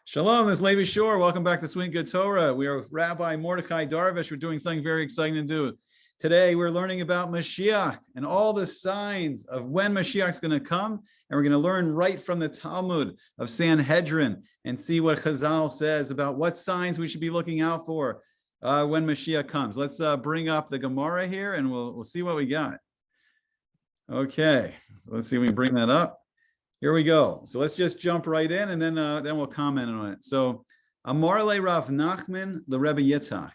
Shalom, this is Levi Shore. Welcome back to Sweet Good Torah. We are with Rabbi Mordecai Darvish. We're doing something very exciting to do. Today, we're learning about Mashiach and all the signs of when Mashiach's going to come. And we're going to learn right from the Talmud of Sanhedrin and see what Chazal says about what signs we should be looking out for when Mashiach comes. Let's bring up the Gemara here and we'll see what we got. Okay, let's see if we can bring that up. Here we go. So let's just jump right in, and then we'll comment on it. So, Amar le Rav Nachman the Rebbe Yitzhak.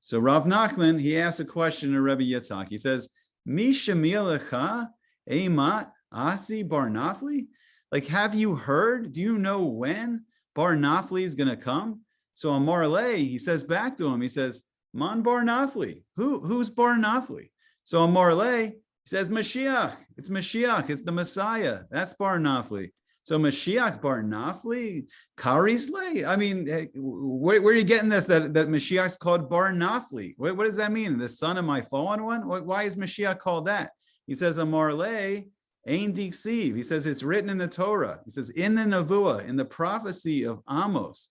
So Rav Nachman, he asks a question to Rebbe Yitzhak. He says, "Mi shemilecha eimat asi bar Nafli?" Like, have you heard? Do you know when bar Nafli is going to come? So Amar le, he says back to him. He says, "Man bar Nafli? Who's bar Nafli?" So Amar le, he says, Mashiach. It's Mashiach. It's the Messiah. That's Bar Nafli. So Mashiach Bar Nafli? Karisle? I mean, where are you getting this, that Mashiach's called Bar Nafli? What does that mean? The son of my fallen one? Why is Mashiach called that? He says, Amar le, Ein Diksiv. He says, it's written in the Torah. He says, in the Nevuah, in the prophecy of Amos,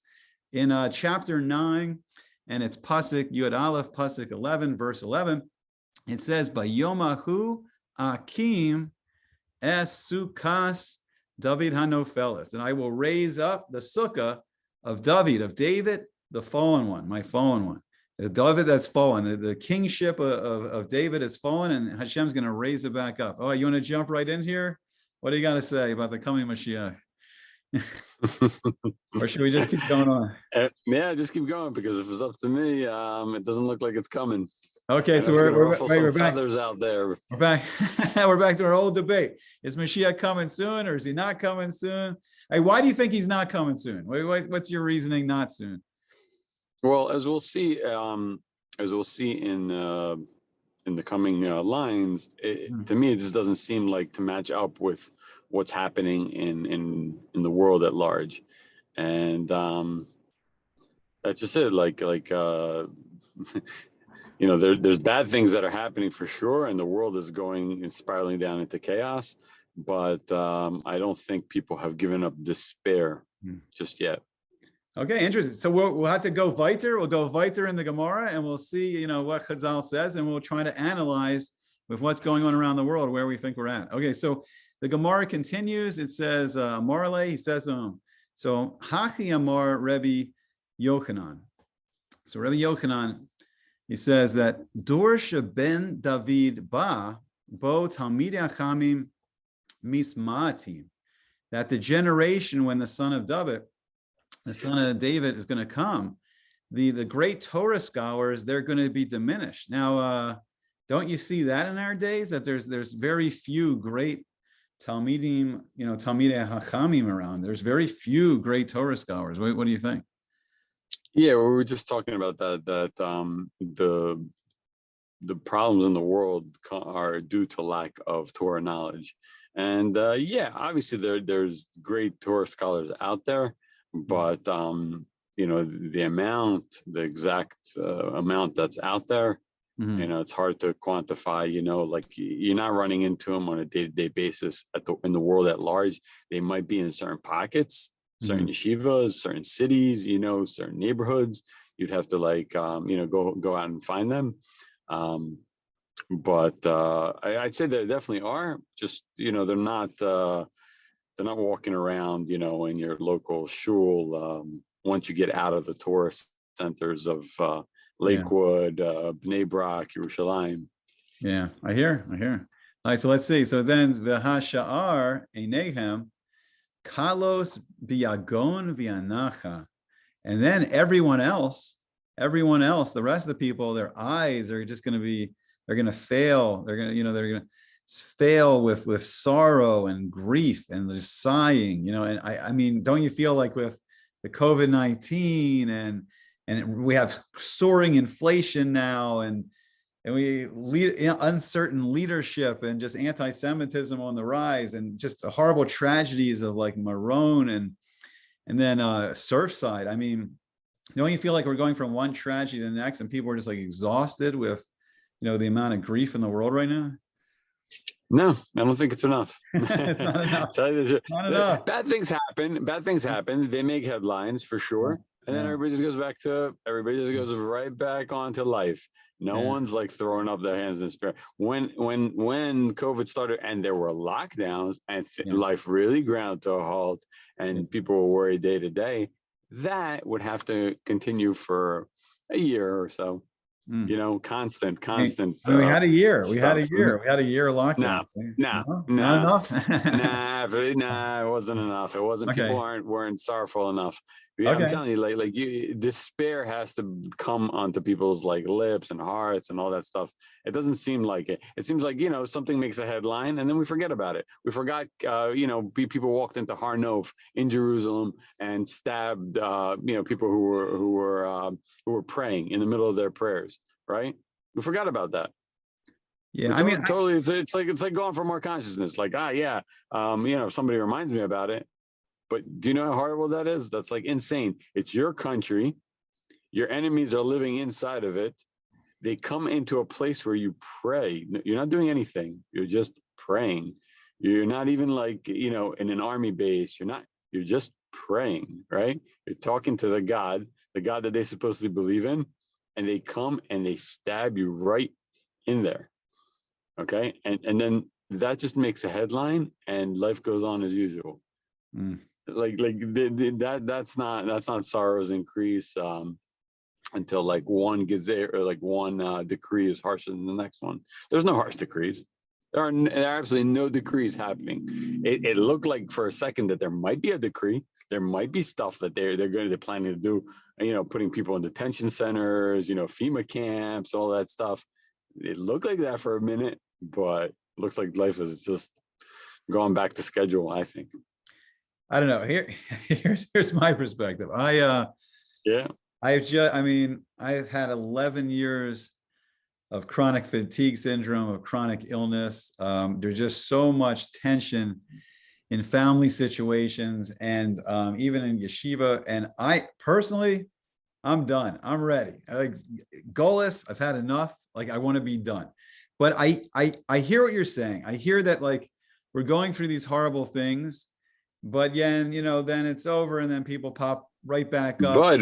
in chapter 9, and it's Pasuk, Yud Aleph, Pasuk 11, verse 11, it says, Bayomahu Akim es Sukas David Hanofeles, and I will raise up the sukkah of David, the fallen one, my fallen one. The David that's fallen, the kingship of David is fallen, and Hashem's going to raise it back up. Oh, you want to jump right in here? What do you got to say about the coming Mashiach? Or should we just keep going on? Yeah, just keep going, because if it's up to me, it doesn't look like it's coming. Okay, so we're back. Feathers out there. We're back. We're back to our old debate. Is Mashiach coming soon, or is he not coming soon? Hey, why do you think he's not coming soon? What's your reasoning not soon? Well, as we'll see in the coming lines, to me, this doesn't seem like to match up with what's happening in the world at large, and that's just it. Like. You know, there's bad things that are happening for sure, and the world is going and spiraling down into chaos. But I don't think people have given up despair just yet. Okay, interesting. So we'll have to go weiter. We'll go weiter in the Gemara, and we'll see, what Chazal says, and we'll try to analyze with what's going on around the world where we think we're at. Okay, so the Gemara continues. It says, Marle, he says, so Hachi Amar Rebbe Yochanan. So Rebbe Yochanan, he says that Dorsha ben David ba bo Talmidei Chachamim misma'atim, that the generation when the son of David is going to come, the great Torah scholars, they're going to be diminished. Now, don't you see that in our days, that there's very few great Talmidim, Talmidei Chachamim around? There's very few great Torah scholars. What do you think? Yeah, we were just talking about that the problems in the world are due to lack of Torah knowledge. And obviously there's great Torah scholars out there, but the exact amount that's out there, it's hard to quantify. Like, you're not running into them on a day-to-day basis in the world at large. They might be in certain pockets, certain yeshivas, certain cities, certain neighborhoods. You'd have to go out and find them. But I'd say there definitely are. Just they're not walking around in your local shul once you get out of the tourist centers of Lakewood, Bnei Brak, Yerushalayim. Yeah, I hear. All right, so let's see. So then v'hasha'ar einehem Kalos biagon vianacha, and then everyone else, the rest of the people, their eyes are just going to they're going to fail. They're going to fail with sorrow and grief and the sighing. And I mean, don't you feel like with the COVID-19 and we have soaring inflation now, and we uncertain leadership and just anti-Semitism on the rise, and just the horrible tragedies of like Maron and then Surfside. I mean, don't you feel like we're going from one tragedy to the next, and people are just like exhausted with, the amount of grief in the world right now? No, I don't think it's enough. It's not enough. Not enough. Bad things happen. Bad things happen. They make headlines for sure. And then Yeah. everybody just goes right back onto life. No Yeah. one's like throwing up their hands in despair. When COVID started and there were lockdowns and Yeah. life really ground to a halt and Yeah. people were worried day to day, that would have to continue for a year or so. Mm. Constant I mean, we had a year. We had a stuff. year. We had a year of lockdown. No, no, No, not no. enough. Nah, it wasn't enough. It wasn't. Okay. People weren't sorrowful enough. Yeah, I'm Okay. telling you, despair has to come onto people's like lips and hearts and all that stuff. It doesn't seem like it. It seems like something makes a headline and then we forget about it. We forgot, people walked into Har Nof in Jerusalem and stabbed, people who were praying in the middle of their prayers. Right? We forgot about that. Yeah. I mean, totally. It's like going for more consciousness. Like, somebody reminds me about it. But do you know how horrible that is? That's like insane. It's your country. Your enemies are living inside of it. They come into a place where you pray. You're not doing anything. You're just praying. You're not even like, in an army base. You're just praying, right? You're talking to the God that they supposedly believe in. And they come and they stab you right in there. Okay. And then that just makes a headline and life goes on as usual. mm. That's not sorrow's increase until like one gazette or like one decree is harsher than the next one. There's no harsh decrees. There are absolutely no decrees happening. It looked like for a second that there might be a decree. There might be stuff that they're planning to do, putting people in detention centers, FEMA camps, all that stuff. It looked like that for a minute, but it looks like life is just going back to schedule, I think. I don't know. Here's my perspective. I've had 11 years of chronic fatigue syndrome, of chronic illness. There's just so much tension in family situations and even in yeshiva. And I personally, I'm done. I'm ready. Goalless, I've had enough. Like, I want to be done. But I hear what you're saying. I hear that like we're going through these horrible things, but then it's over and then people pop right back up.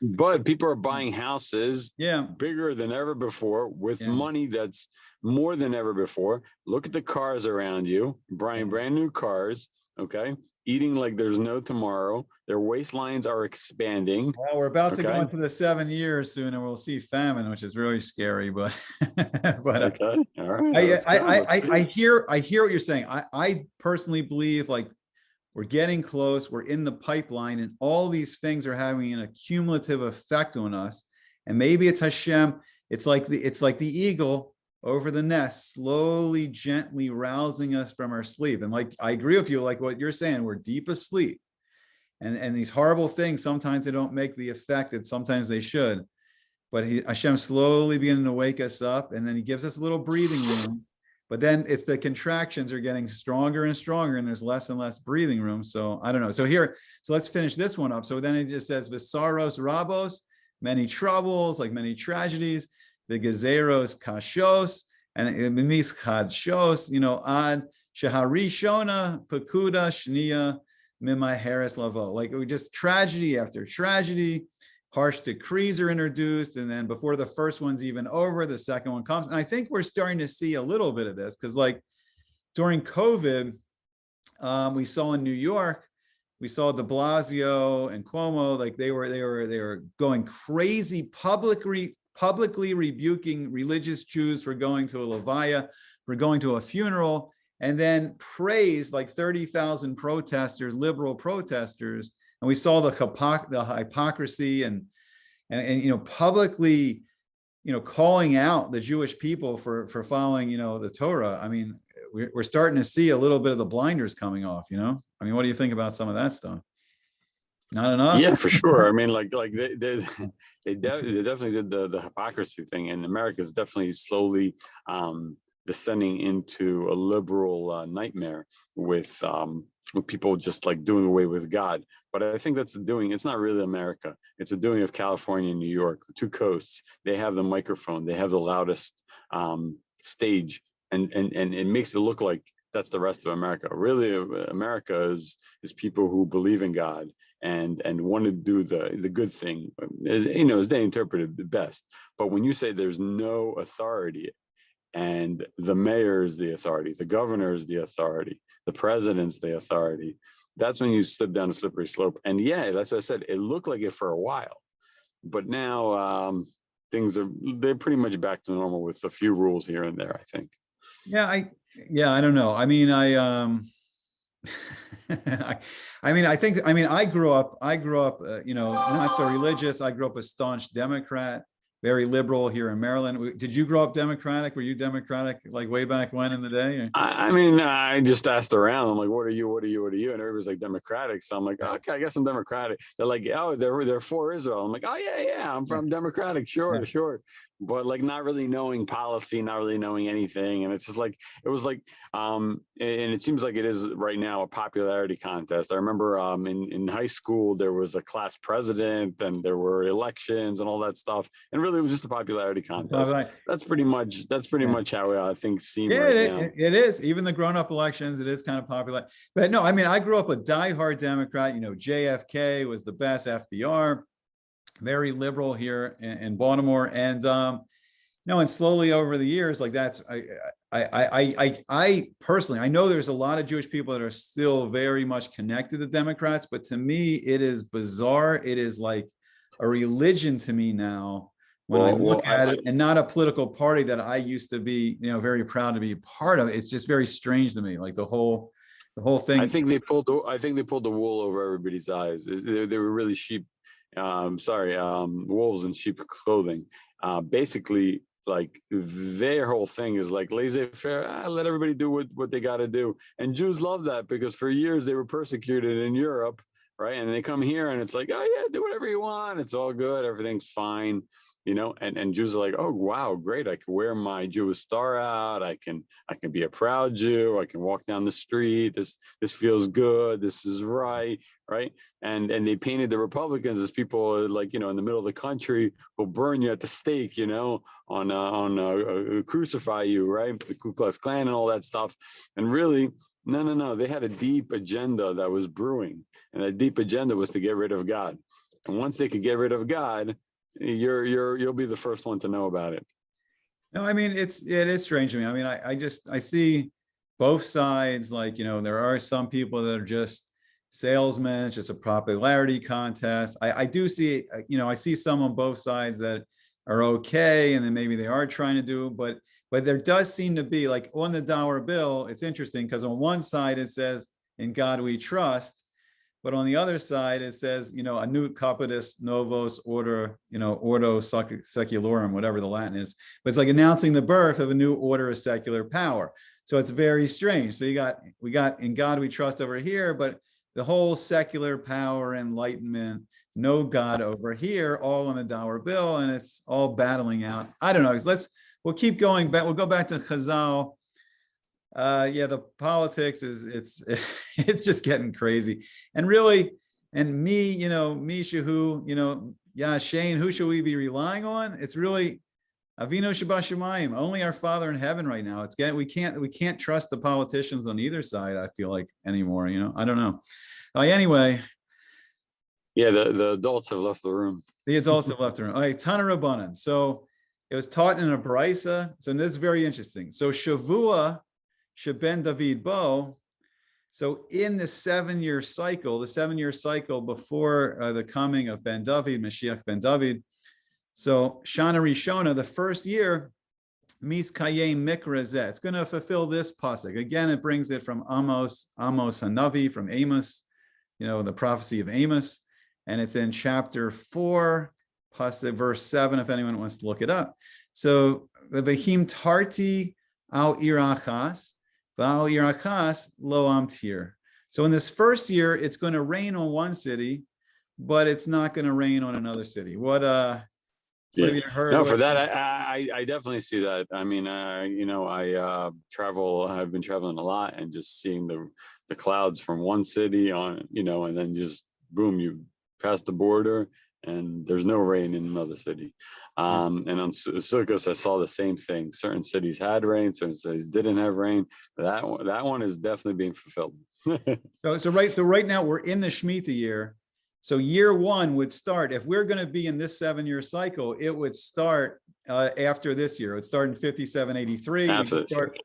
But people are buying houses bigger than ever before with money that's more than ever before. Look at the cars around you, buying brand new cars, okay? Eating like there's no tomorrow. Their waistlines are expanding. Well, we're about to go into the 7 years soon and we'll see famine, which is really scary, but okay. All right. I hear what you're saying. I personally believe like we're getting close, we're in the pipeline, and all these things are having an accumulative effect on us. And maybe it's Hashem. It's like the eagle over the nest, slowly, gently rousing us from our sleep. And like, I agree with you, like what you're saying, we're deep asleep. And these horrible things, sometimes they don't make the effect that sometimes they should. But Hashem slowly beginning to wake us up, and then he gives us a little breathing room. But then if the contractions are getting stronger and stronger and there's less and less breathing room. So I don't know. So let's finish this one up. So then it just says, Visaros rabos, many troubles, like many tragedies, Vigazeros kashos, and mimis chadshos, ad shahari shona, pakuda, shnia, mimai harris lavo. Like we just tragedy after tragedy. Harsh decrees are introduced, and then before the first one's even over, the second one comes. And I think we're starting to see a little bit of this because, like, during COVID, we saw in New York, we saw De Blasio and Cuomo, like they were going crazy, publicly rebuking religious Jews for going to a levaya, for going to a funeral, and then praised like 30,000 protesters, liberal protesters. And we saw the hypocrisy and publicly, calling out the Jewish people for following, the Torah. I mean, we're starting to see a little bit of the blinders coming off. I mean, what do you think about some of that stuff? Not enough. Yeah, for sure. I mean, like they definitely did the hypocrisy thing, and America is definitely slowly descending into a liberal nightmare with people just like doing away with God. But I think it's not really America. It's a doing of California and New York, the two coasts. They have the microphone. They have the loudest stage and it makes it look like that's the rest of America. Really, America is people who believe in God and want to do the good thing, as as they interpret it the best. But when you say there's no authority, and the mayor is the authority, the governor is the authority, the president's the authority, that's when you slip down a slippery slope. And yeah, that's what I said. It looked like it for a while, but now they're pretty much back to normal with a few rules here and there, I think. I don't know. I mean, I grew up, not so religious. I grew up a staunch Democrat, very liberal here in Maryland. Did you grow up Democratic? Were you Democratic like way back when in the day? I mean, I just asked around. I'm like, what are you? What are you? What are you? And everybody's like Democratic. So I'm like, okay, I guess I'm Democratic. They're like, oh, they're for Israel. I'm like, oh yeah, I'm from Democratic. Sure, sure. But like not really knowing policy, not really knowing anything. And it's just like, it was like, and it seems like it is right now a popularity contest. I remember in high school, there was a class president and there were elections and all that stuff. And really it was just a popularity contest. That's pretty much how things seem right now. It is. Even the grown-up elections, it is kind of popular. But no, I mean, I grew up a diehard Democrat. JFK was the best, FDR. Very liberal here in Baltimore, and and slowly over the years, like that's I personally, I know there's a lot of Jewish people that are still very much connected to Democrats, but to me, it is bizarre. It is like a religion to me now when I look at it, and not a political party that I used to be, very proud to be a part of. It's just very strange to me, like the whole thing. I think they pulled the wool over everybody's eyes. They were really wolves in sheep clothing. Basically, like their whole thing is like laissez-faire. Let everybody do what they got to do. And Jews love that because for years they were persecuted in Europe, right? And they come here and it's like, oh yeah, do whatever you want. It's all good. Everything's fine. And Jews are like, oh wow, great! I can wear my Jewish star out. I can be a proud Jew. I can walk down the street. This feels good. This is right, right? And they painted the Republicans as people like in the middle of the country who'll burn you at the stake, crucify you, right? The Ku Klux Klan and all that stuff. And really, no. They had a deep agenda that was brewing, and that deep agenda was to get rid of God. And once they could get rid of God, you'll be the first one to know about it. No, I mean, it is strange to me. I mean, I see both sides. Like, there are some people that are just salesmen. It's just a popularity contest. I do see, I see some on both sides that are okay, and then maybe they are trying to do, but there does seem to be, like on the dollar bill, it's interesting because on one side it says, "In God we trust." But on the other side, it says, a new capitis novos order, ordo secularum, whatever the Latin is. But it's like announcing the birth of a new order of secular power. So it's very strange. So we got "In God we trust" over here, but the whole secular power, enlightenment, no God over here, all on the dollar bill, and it's all battling out. I don't know. We'll keep going back. We'll go back to Chazal. The politics it's just getting crazy, and really, and me, Misha, who, Shane, who should we be relying on? It's really Avinu Shabashamayim, only our Father in heaven right now. We can't trust the politicians on either side, I feel like, anymore. I don't know. Anyway. Yeah, the adults have left the room. The adults have left the room. All right, Tana Rabbanan. So it was taught in a brisa. So this is very interesting. So Shavua Sheben David Bo. So in the 7-year cycle before the coming of Ben David, Mashiach Ben David. So Shana Rishona, the first year, Mis Kayem Mikrazeh. It's going to fulfill this pasuk. Again, it brings it from Amos Hanavi, from Amos, the prophecy of Amos. And it's in chapter 4, pasuk, verse 7, if anyone wants to look it up. So the Vehim Tarti al Irachas. So in this first year, it's going to rain on one city, but it's not going to rain on another city. What have you heard? No, for that, I definitely see that. I mean, I've been traveling a lot and just seeing the clouds from one city on, and then just boom, you pass the border and there's no rain in another city. And on Sukkot, I saw the same thing. Certain cities had rain, certain cities didn't have rain. That one is definitely being fulfilled. So right now we're in the Shemitah year. So year one would start, if we're going to be in this 7-year cycle, it would start after this year. It would start in 5783.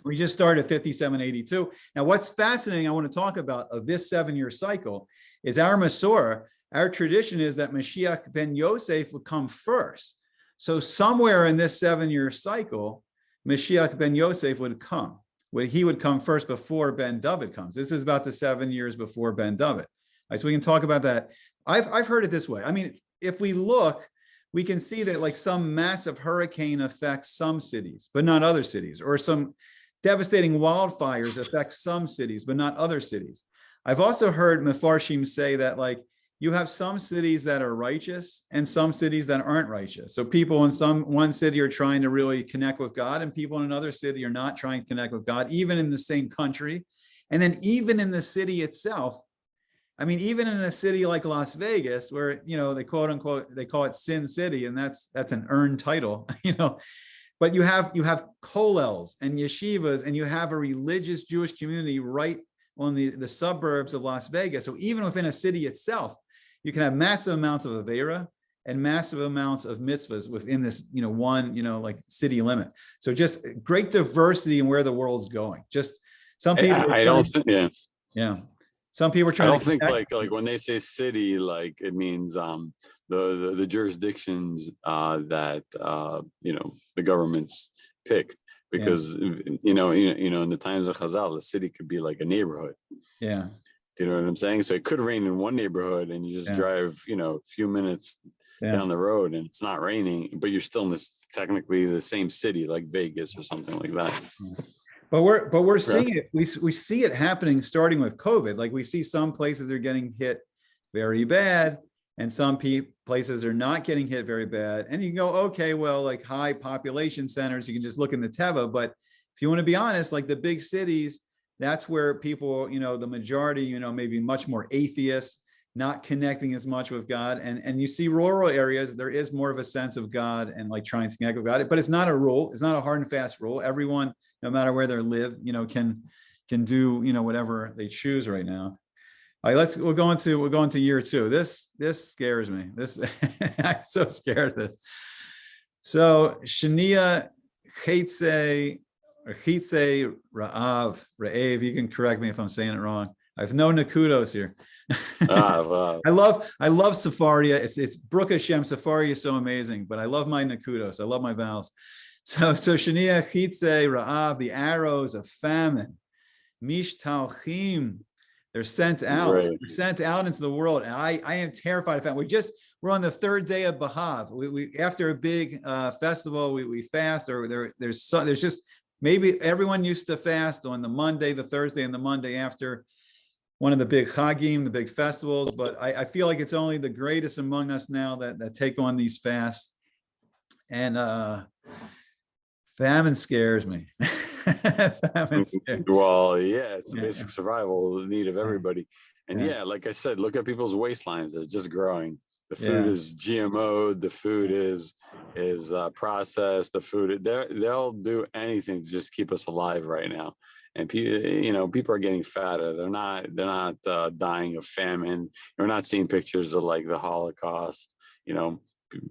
We just started 5782. Now, what's fascinating, I want to talk about of this 7-year cycle is our Masorah. Our tradition is that Mashiach ben Yosef would come first. So somewhere in this 7-year cycle, Mashiach ben Yosef would come. He would come first before Ben David comes. This is about the 7 years before Ben David. So we can talk about that. I've heard it this way. I mean, if we look, we can see that like some massive hurricane affects some cities, but not other cities, or some devastating wildfires affect some cities, but not other cities. I've also heard Mefarshim say that like you have some cities that are righteous and some cities that aren't righteous. So people in one city are trying to really connect with God, and people in another city are not trying to connect with God, even in the same country. And then even in the city itself, I mean, even in a city like Las Vegas, where, you know, they quote unquote, they call it Sin City, and that's an earned title, you know, but you have kollels and yeshivas, and you have a religious Jewish community right on the suburbs of Las Vegas. So even within a city itself, you can have massive amounts of Avera and massive amounts of mitzvahs within this, you know, one, you know, like city limit. So just great diversity in where the world's going. Just some people. I don't think, yeah. Yeah. Some people are trying. I don't think like when they say city, like it means the jurisdictions that you know, the government's picked, because you know in the times of Chazal, the city could be like a neighborhood. Yeah. You know what I'm saying? So it could rain in one neighborhood, and you just drive, you know, a few minutes down the road, and it's not raining, but you're still in this technically the same city, like Vegas or something like that. But we're seeing it. We see it happening starting with COVID. Like we see some places are getting hit very bad, and some places are not getting hit very bad. And you can go, okay, well, like high population centers, you can just look in the Teva. But if you want to be honest, like the big cities, that's where people, you know, the majority, you know, maybe much more atheists, not connecting as much with God. And you see rural areas, there is more of a sense of God and like trying to connect with God, but it's not a rule. It's not a hard and fast rule. Everyone, no matter where they live, you know, can do, you know, whatever they choose right now. All right, we'll go into year two. This scares me. I'm so scared of this. So Shania Chetze or Chitze Ra'av, you can correct me if I'm saying it wrong. I have no nakudos here. Wow. I love Sefaria. It's Baruch Hashem. Sefaria is so amazing, but I love my nakudos. I love my vowels. So Shania Chitze Ra'av, the arrows of famine. Mish Talchim, they're sent out. Right. They're sent out into the world. And I am terrified of famine. We're on the third day of B'Av. We after a big festival, we fast, or there's just maybe everyone used to fast on the Monday, the Thursday, and the Monday after one of the big chagim, the big festivals. But I feel like it's only the greatest among us now that take on these fasts. And famine scares me. Well, yeah, it's the basic survival need of everybody. And like I said, look at people's waistlines. They're just growing. The food is GMO. The food is processed. The food, they'll do anything to just keep us alive right now. And people are getting fatter. They're not dying of famine. We're not seeing pictures of like the Holocaust. You know,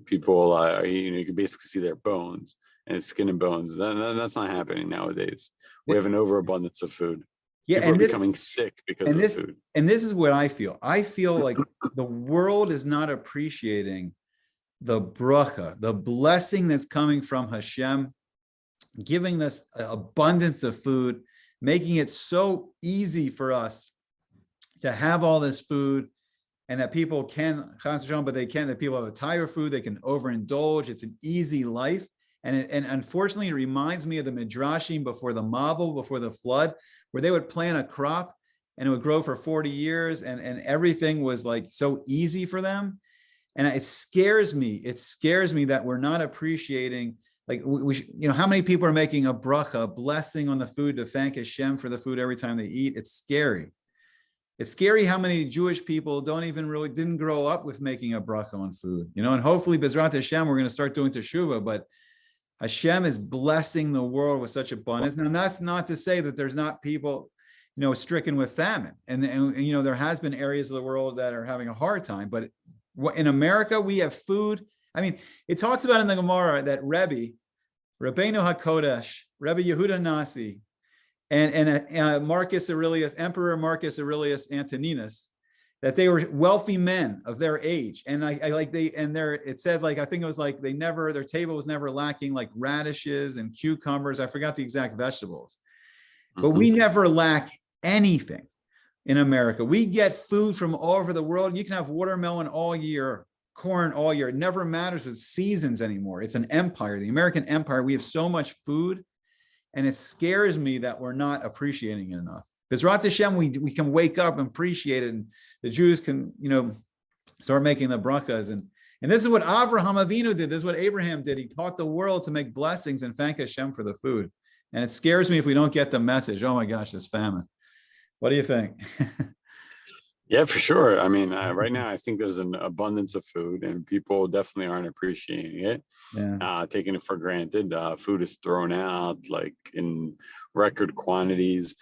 people, you can basically see their bones and skin and bones. That's not happening nowadays. We have an overabundance of food. Yeah, people are becoming sick because of food. And this is what I feel. I feel like the world is not appreciating the bracha, the blessing that's coming from Hashem, giving us abundance of food, making it so easy for us to have all this food, and that people can, that people have a tire food, they can overindulge. It's an easy life. And unfortunately, it reminds me of the Midrashim before the Mabul, before the flood, where they would plant a crop and it would grow for 40 years and everything was like so easy for them. And it scares me. It scares me that we're not appreciating, like how many people are making a bracha, a blessing on the food to thank Hashem for the food every time they eat. It's scary. It's scary how many Jewish people didn't grow up with making a bracha on food, and hopefully Bezrat Hashem, we're going to start doing teshuvah, but Hashem is blessing the world with such abundance. Now, that's not to say that there's not people, stricken with famine. And there has been areas of the world that are having a hard time, but in America, we have food. I mean, it talks about in the Gemara that Rabbeinu HaKodesh, Rebbe Yehuda Nasi, and Marcus Aurelius, Emperor Marcus Aurelius Antoninus, that they were wealthy men of their age. And it said, like, I think it was like their table was never lacking like radishes and cucumbers. I forgot the exact vegetables, but we never lack anything in America. We get food from all over the world. You can have watermelon all year, corn all year. It never matters with seasons anymore. It's an empire, the American empire. We have so much food, and it scares me that we're not appreciating it enough. Bezrat Hashem, we can wake up and appreciate it, and the Jews can, start making the brachas. And this is what Abraham Avinu did. This is what Abraham did. He taught the world to make blessings and thank Hashem for the food. And it scares me if we don't get the message. Oh my gosh, this famine. What do you think? Yeah, for sure. I mean, right now, I think there's an abundance of food, and people definitely aren't appreciating it, taking it for granted. Food is thrown out like in record quantities.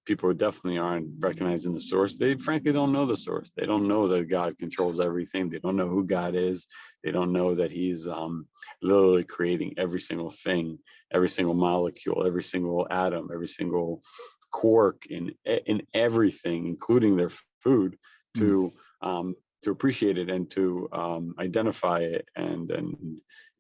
People definitely aren't recognizing the source. They frankly don't know the source. They don't know that God controls everything. They don't know who God is. They don't know that he's literally creating every single thing, every single molecule, every single atom, every single quark in everything, including their food, to appreciate it and to identify it and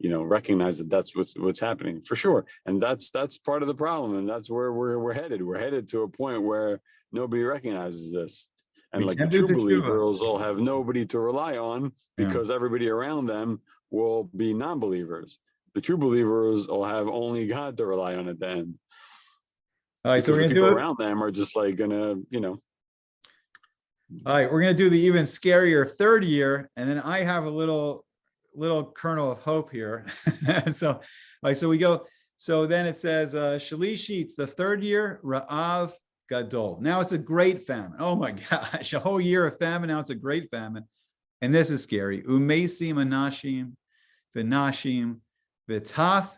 recognize that that's what's happening for sure. And that's part of the problem, and that's where we're headed. We're headed to a point where nobody recognizes this, and like the true believers will have nobody to rely on because everybody around them will be non-believers. The true believers will have only God to rely on at the end. All right, so the people around them are just like gonna, All right, we're gonna do the even scarier third year, and then I have a little kernel of hope here. So we go. So then it says Shalishi, it's the third year, Ra'av Gadol. Now it's a great famine. Oh my gosh, a whole year of famine. Now it's a great famine, and this is scary. Umesim anashim, v'nashim, v'taf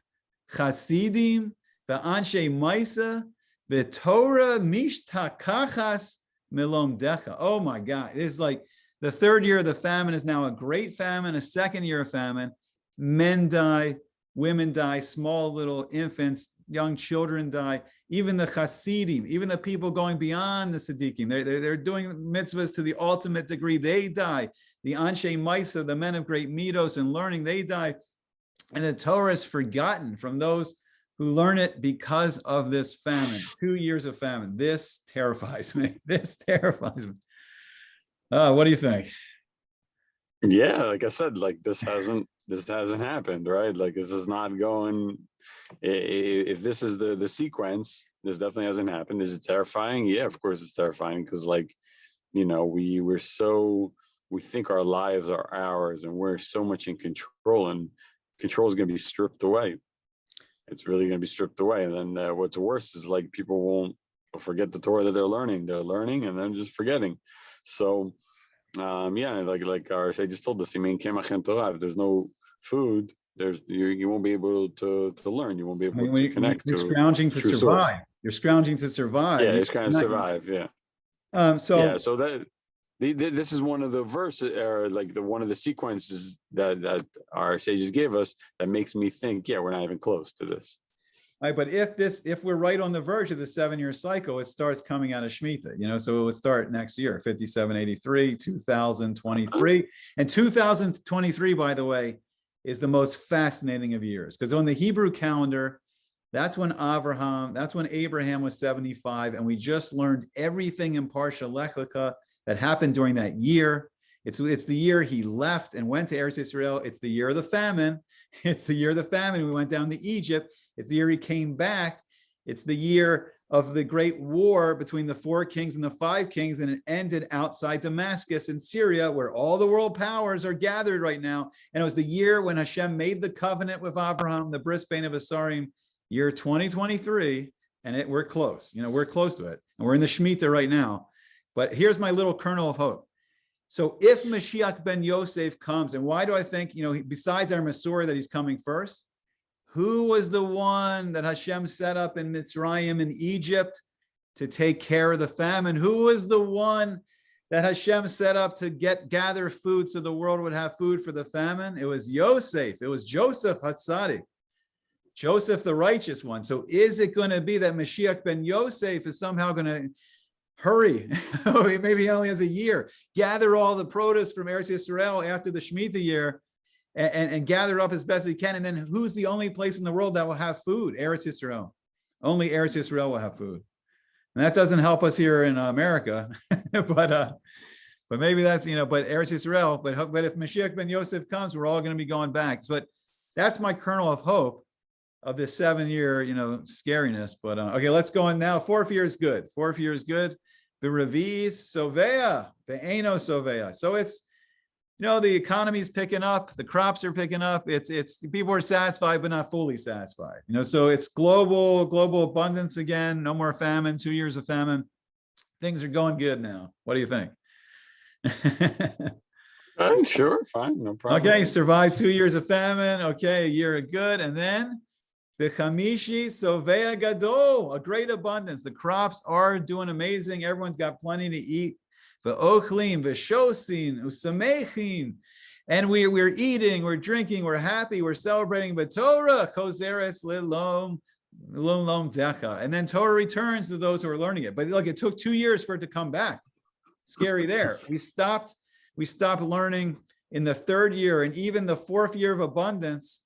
chasidim, v'anshe maisa. The Torah mishtakachas milomdecha. Oh my God. It's like the third year of the famine is now a great famine, a second year of famine. Men die, women die, small little infants, young children die. Even the Hasidim, even the people going beyond the Siddiqim, they're doing mitzvahs to the ultimate degree. They die. The Anshe Maisa, the men of great midos and learning, they die. And the Torah is forgotten from those who learn it because of this famine. 2 years of famine. This terrifies me. This terrifies me. What do you think? Yeah, like I said, like this hasn't happened, right? Like this is not going. If this is the sequence, this definitely hasn't happened. Is it terrifying? Yeah, of course it's terrifying, because we think our lives are ours, and we're so much in control, and control is going to be stripped away. It's really going to be stripped away. And then what's worse is like people won't forget the Torah that they're learning. They're learning and then just forgetting. So, like our say just told us, if there's no food, you won't be able to learn. You won't be able to connect. You're scrounging to survive. Source. You're scrounging to survive. Yeah, it's kind of survive. Yeah. So that. This is one of the verses, or like one of the sequences that our sages gave us that makes me think, we're not even close to this. Right, but if we're right on the verge of the 7-year cycle, it starts coming out of Shemitah, so it would start next year, 5783, 2023. And 2023, by the way, is the most fascinating of years, because on the Hebrew calendar, that's when Abraham was 75, and we just learned everything in Parsha Lech Lecha that happened during that year. It's the year he left and went to Eretz Yisrael. It's the year of the famine. It's the year of the famine. We went down to Egypt. It's the year he came back. It's the year of the great war between the 4 kings and the 5 kings, and it ended outside Damascus in Syria, where all the world powers are gathered right now. And it was the year when Hashem made the covenant with Abraham, the Bris Bein of Asarim, year 2023, and we're close. We're close to it, and we're in the Shemitah right now. But here's my little kernel of hope. So if Mashiach ben Yosef comes, and why do I think, besides our Masorah that he's coming first, who was the one that Hashem set up in Mitzrayim in Egypt to take care of the famine? Who was the one that Hashem set up to gather food so the world would have food for the famine? It was Yosef. It was Joseph Hatzadik, Joseph the righteous one. So is it going to be that Mashiach ben Yosef is somehow going to hurry, maybe he only has a year, gather all the produce from Eretz Yisrael after the Shemitah year and gather it up as best he can? And then who's the only place in the world that will have food? Eretz Yisrael. Only Eretz Yisrael will have food. And that doesn't help us here in America, but maybe that's, but Eretz Yisrael, but if Mashiach ben Yosef comes, we're all going to be going back. But that's my kernel of hope of this 7-year, scariness. But okay, let's go on now. Fourth year is good. Fourth year is good. The Revis Sovea, the Ano Sovea. So it's, the economy's picking up, the crops are picking up. It's people are satisfied, but not fully satisfied. So it's global abundance again. No more famine. 2 years of famine. Things are going good now. What do you think? I'm sure, fine, no problem. Okay, survived 2 years of famine. Okay, a year of good, and then the Chamishi Sovea Gadol, a great abundance. The crops are doing amazing. Everyone's got plenty to eat. V'ochlim, v'shosin, usamechin. And we're eating, we're drinking, we're happy, we're celebrating. But Torah, choseres lilom decha. And then Torah returns to those who are learning it. But look, it took 2 years for it to come back. Scary there. We stopped learning in the 3rd year, and even the 4th year of abundance,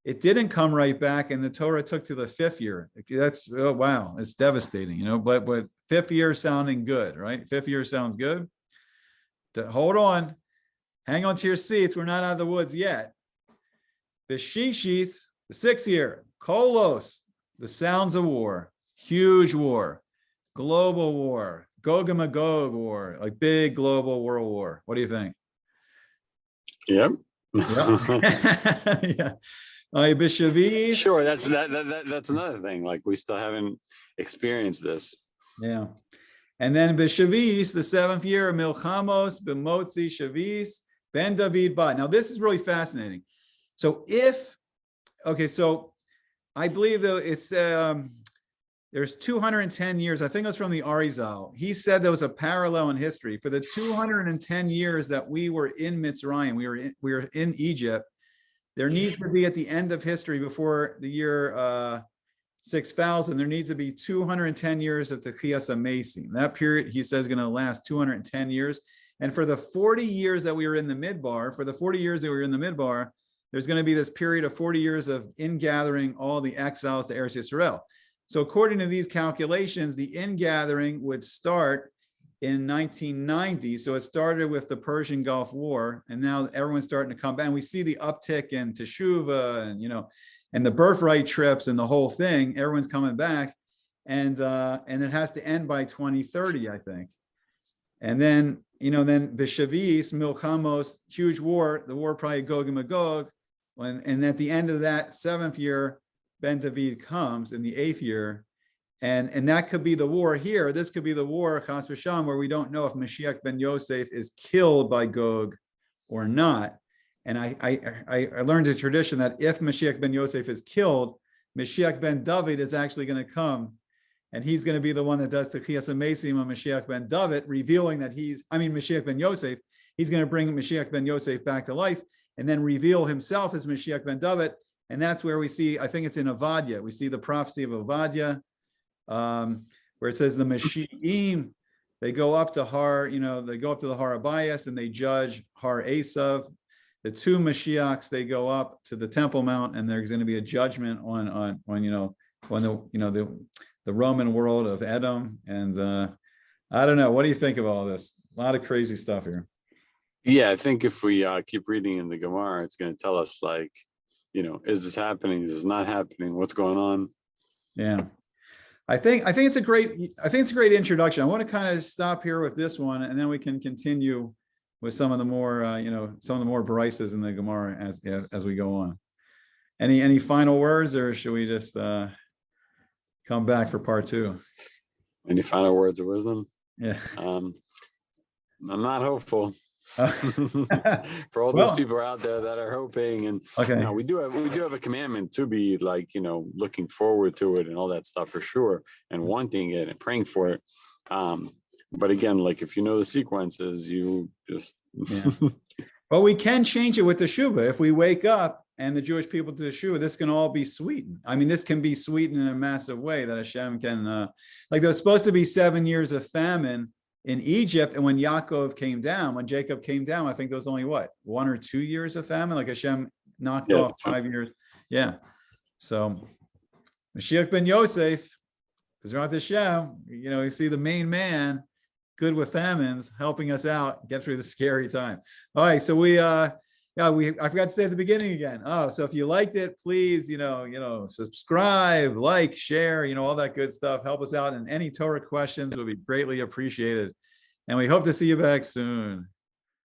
it didn't come right back, and the Torah took to the 5th year. That's, oh, wow, it's devastating, but 5th year sounding good, right? 5th year sounds good. Hold on. Hang on to your seats. We're not out of the woods yet. The Shishis, the 6th year. Kolos, the sounds of war. Huge war. Global war. Gog and Magog war. Like big global world war. What do you think? Yep. Yeah. Sure, that's another thing. Like, we still haven't experienced this. Yeah. And then B'Shavis, the 7th year, Milchamos, B'Motzi Shavis, Ben David Bat. Now, this is really fascinating. So so I believe that it's, there's 210 years. I think it was from the Arizal. He said there was a parallel in history. For the 210 years that we were in Mitzrayim, we were in Egypt, there needs to be, at the end of history, before the year 6,000, there needs to be 210 years of Techiyas Amesim. That period, he says, is going to last 210 years. And for the 40 years that we were in the Midbar, there's going to be this period of 40 years of ingathering all the exiles to Eretz Yisrael. So according to these calculations, the ingathering would start in 1990. So it started with the Persian Gulf War, and now everyone's starting to come back. And we see the uptick in Teshuvah and the birthright trips and the whole thing. Everyone's coming back, and it has to end by 2030, I think. And then Bishavis, Milchamos, huge war, the war probably Gog and Magog. And at the end of that 7th year, Ben David comes in the 8th year. And that could be the war here. This could be the war, Chas v'Shalom, where we don't know if Mashiach ben Yosef is killed by Gog or not. And I learned a tradition that if Mashiach ben Yosef is killed, Mashiach ben David is actually going to come, and he's going to be the one that does Techiyas Amesim on Mashiach ben David, revealing that Mashiach ben Yosef. He's going to bring Mashiach ben Yosef back to life, and then reveal himself as Mashiach ben David. And that's where we see, I think it's in Avadia, we see the prophecy of Avadia, where it says the Mashiach, they go up to they go up to the Har Abayas and they judge Har Esav. The 2 Mashiachs, they go up to the Temple Mount, and there's going to be a judgment on the Roman world of Edom. And I don't know. What do you think of all this? A lot of crazy stuff here. Yeah, I think if we keep reading in the Gemara, it's going to tell us, like, is this happening? Is this not happening? What's going on? Yeah. I think it's a great introduction. I want to kind of stop here with this one, and then we can continue with some of the more brises in the Gemara as we go on. Any final words, or should we just come back for part 2? Any final words of wisdom? Yeah. I'm not hopeful. Uh, For all those well, people out there that are hoping, and okay. no, we do have a commandment to be like, looking forward to it and all that stuff for sure, and wanting it and praying for it. But again, like if you know the sequences, you just Yeah. Well, we can change it with the Shuva. If we wake up and the Jewish people do the Shuva, this can all be sweetened. I mean, this can be sweetened in a massive way that Hashem can, like there was supposed to be 7 years of famine in Egypt. And when Yaakov came down, when Jacob came down, I think there was only what, 1 or 2 years of famine, like Hashem knocked off 5 years. Yeah. So Mashiach ben Yosef, because we're at Hashem, you see the main man, good with famines, helping us out, get through the scary time. All right, so I forgot to say at the beginning again. So if you liked it, please, subscribe, like, share, all that good stuff. Help us out, and any Torah questions would be greatly appreciated. And we hope to see you back soon.